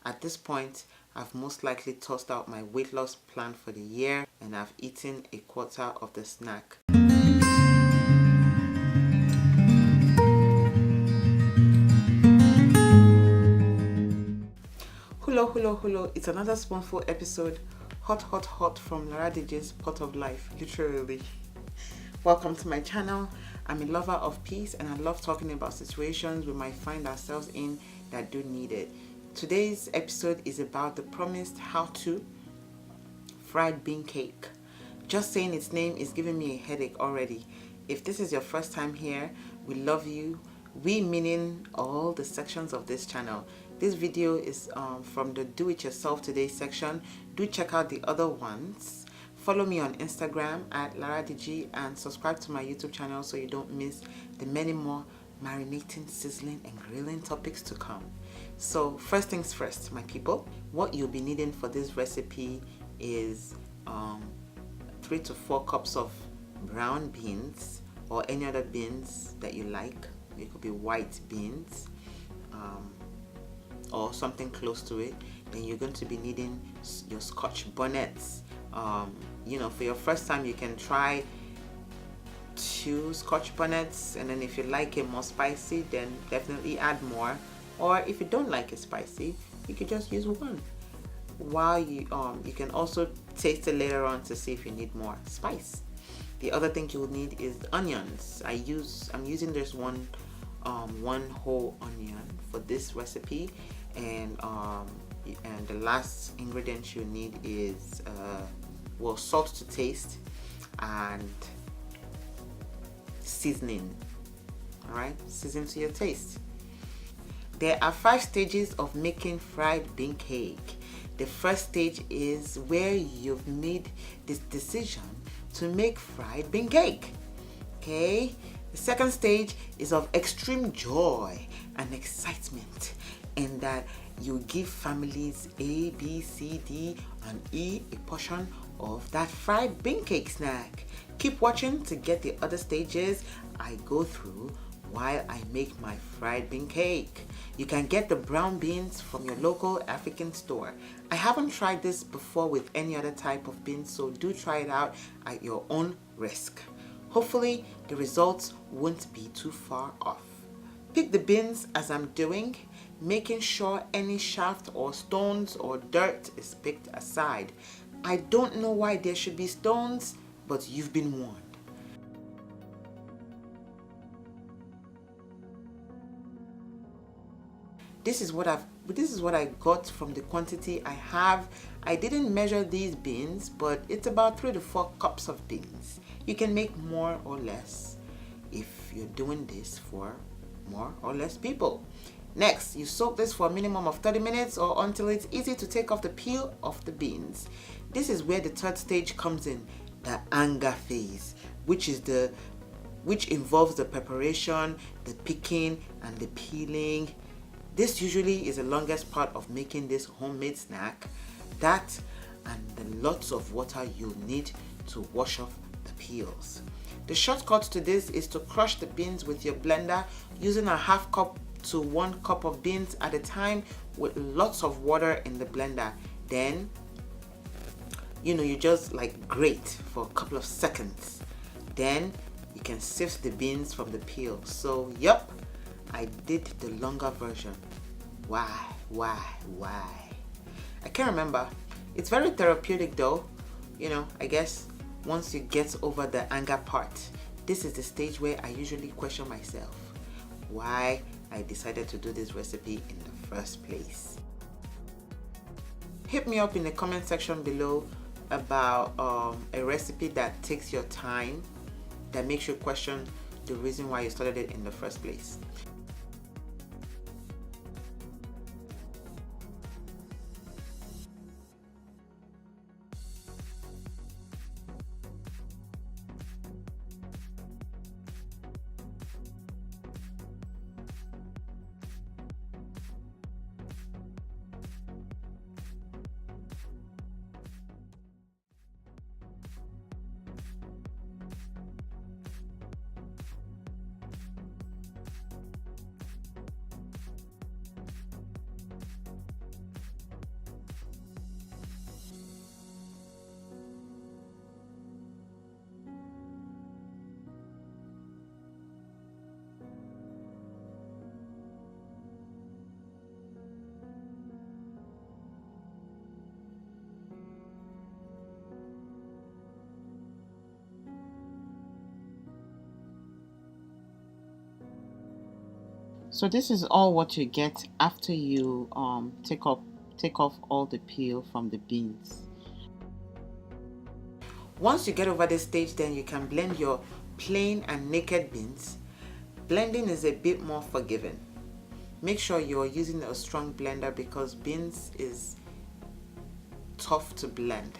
At this point, I've most likely tossed out my weight loss plan for the year and I've eaten a quarter of the snack. Hello, it's another spoonful episode, hot from Laradiji's pot of life, literally. Welcome to my channel. I'm a lover of peace and I love talking about situations we might find ourselves in that do need it. Today's episode is about the promised how-to fried bean cake. Just saying its name is giving me a headache already. If this is your first time here, we love you. We meaning all the sections of this channel. This video is from the Do It Yourself Today section. Do check out the other ones. Follow me on Instagram at Laraddiji and subscribe to my YouTube channel so you don't miss the many more marinating, sizzling and grilling topics to come. So first things first, my people, what you'll be needing for this recipe is 3 to 4 cups of brown beans or any other beans that you like. It could be white beans or something close to it. Then you're going to be needing your Scotch bonnets. You know, for your first time you can try 2 Scotch bonnets, and then if you like it more spicy then definitely add more, or if you don't like it spicy you could just use 1. While you can also taste it later on to see if you need more spice. The other thing you will need is onions. I'm using this one whole onion for this recipe, and the last ingredient you need is well, salt to taste and seasoning. All right, season to your taste. There are 5 stages of making fried bean cake. The first stage is where you've made this decision to make fried bean cake. Okay? The second stage is of extreme joy and excitement, in that you give families A, B, C, D, and E a portion of that fried bean cake snack. Keep watching to get the other stages I go through while I make my fried bean cake. You can get the brown beans from your local African store. I haven't tried this before with any other type of beans, so do try it out at your own risk. Hopefully the results won't be too far off. Pick the beans as I'm doing, making sure any shaft or stones or dirt is picked aside. I don't know why there should be stones, but you've been warned. This is what I got from the quantity I have. I didn't measure these beans, but it's about 3 to 4 cups of beans. You can make more or less if you're doing this for more or less people. Next, you soak this for a minimum of 30 minutes or until it's easy to take off the peel of the beans. This is where the third stage comes in, the anger phase, which involves the preparation, the picking and the peeling. This usually is the longest part of making this homemade snack. That and the lots of water you'll need to wash off the peels. The shortcut to this is to crush the beans with your blender using a 1/2 cup to 1 cup of beans at a time with lots of water in the blender. Then, you just like grate for a couple of seconds. Then you can sift the beans from the peel. So, yep, I did the longer version. Why? I can't remember. It's very therapeutic though. I guess once you get over the anger part, this is the stage where I usually question myself why I decided to do this recipe in the first place. Hit me up in the comment section below about a recipe that takes your time, that makes you question the reason why you started it in the first place. So this is all what you get after you take off all the peel from the beans. Once you get over this stage, then you can blend your plain and naked beans. Blending is a bit more forgiving. Make sure you're using a strong blender because beans is tough to blend.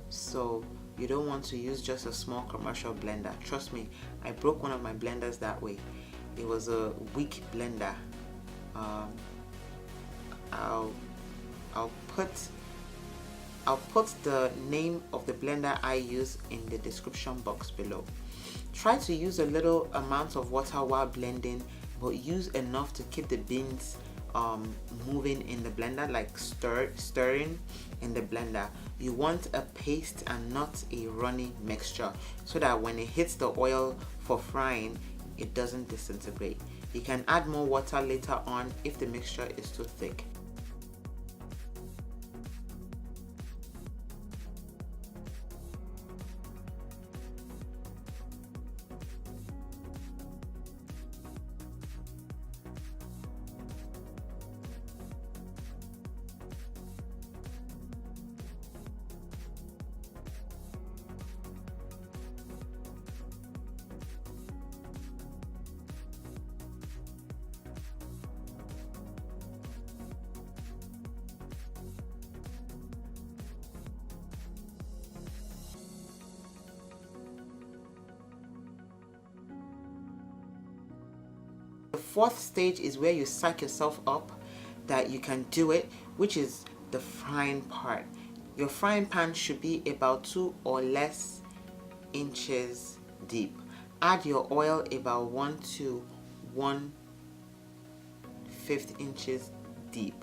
So you don't want to use just a small commercial blender. Trust me, I broke one of my blenders that way. It was a weak blender. I'll put the name of the blender I use in the description box below. Try to use a little amount of water while blending, but use enough to keep the beans moving in the blender, like stirring in the blender. You want a paste and not a runny mixture, so that when it hits the oil for frying, it doesn't disintegrate. You can add more water later on if the mixture is too thick. The fourth stage is where you psych yourself up that you can do it, which is the frying part. Your frying pan should be about 2 or less inches deep. Add your oil about 1 to 1/5 inches deep.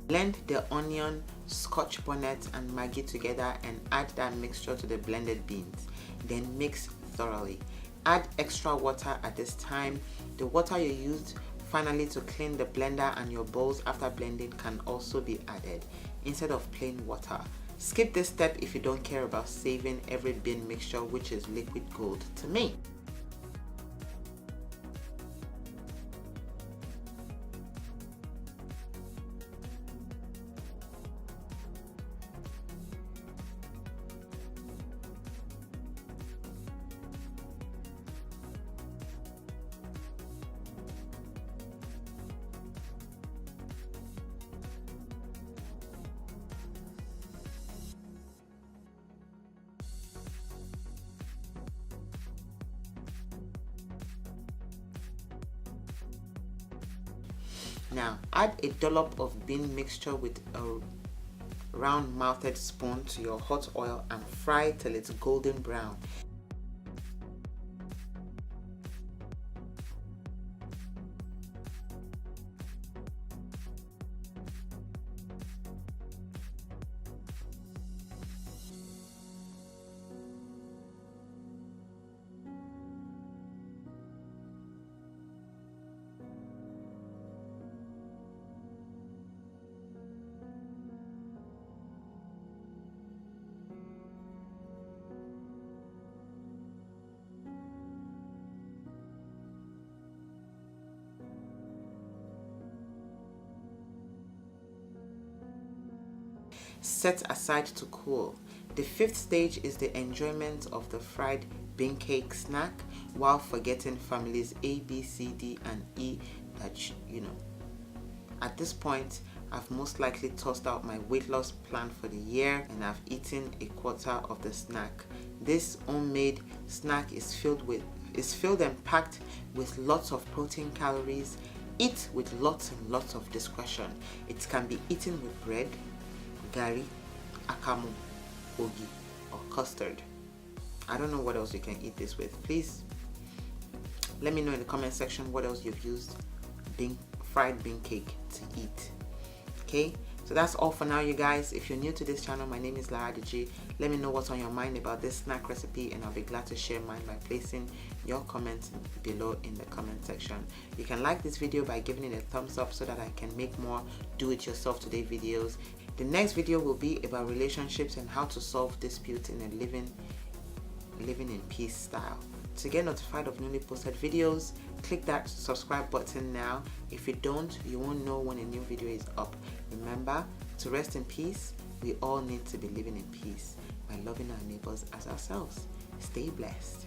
Blend the onion, scotch bonnet and Maggi together and add that mixture to the blended beans. Then mix thoroughly. Add extra water at this time. The water you used finally to clean the blender and your bowls after blending can also be added instead of plain water. Skip this step if you don't care about saving every bean mixture, which is liquid gold to me. Now add a dollop of bean mixture with a round-mouthed spoon to your hot oil and fry till it's golden brown. Set aside to cool. The fifth stage is the enjoyment of the fried bean cake snack while forgetting families A, B, C, D, and E that you know. At this point, I've most likely tossed out my weight loss plan for the year and I've eaten a quarter of the snack. This homemade snack is filled It's filled and packed with lots of protein calories. Eat with lots and lots of discretion. It can be eaten with bread, gari, akamu, ogi, or custard. I don't know what else you can eat this with. Please let me know in the comment section what else you've used fried bean cake to eat. Okay, so that's all for now, you guys. If you're new to this channel, my name is Laraddiji. Let me know what's on your mind about this snack recipe, and I'll be glad to share mine by placing your comments below in the comment section. You can like this video by giving it a thumbs up so that I can make more do-it-yourself today videos. The next video will be about relationships and how to solve disputes in a living in peace style. To get notified of newly posted videos, click that subscribe button now. If you don't, you won't know when a new video is up. Remember to rest in peace. We all need to be living in peace by loving our neighbors as ourselves. Stay blessed.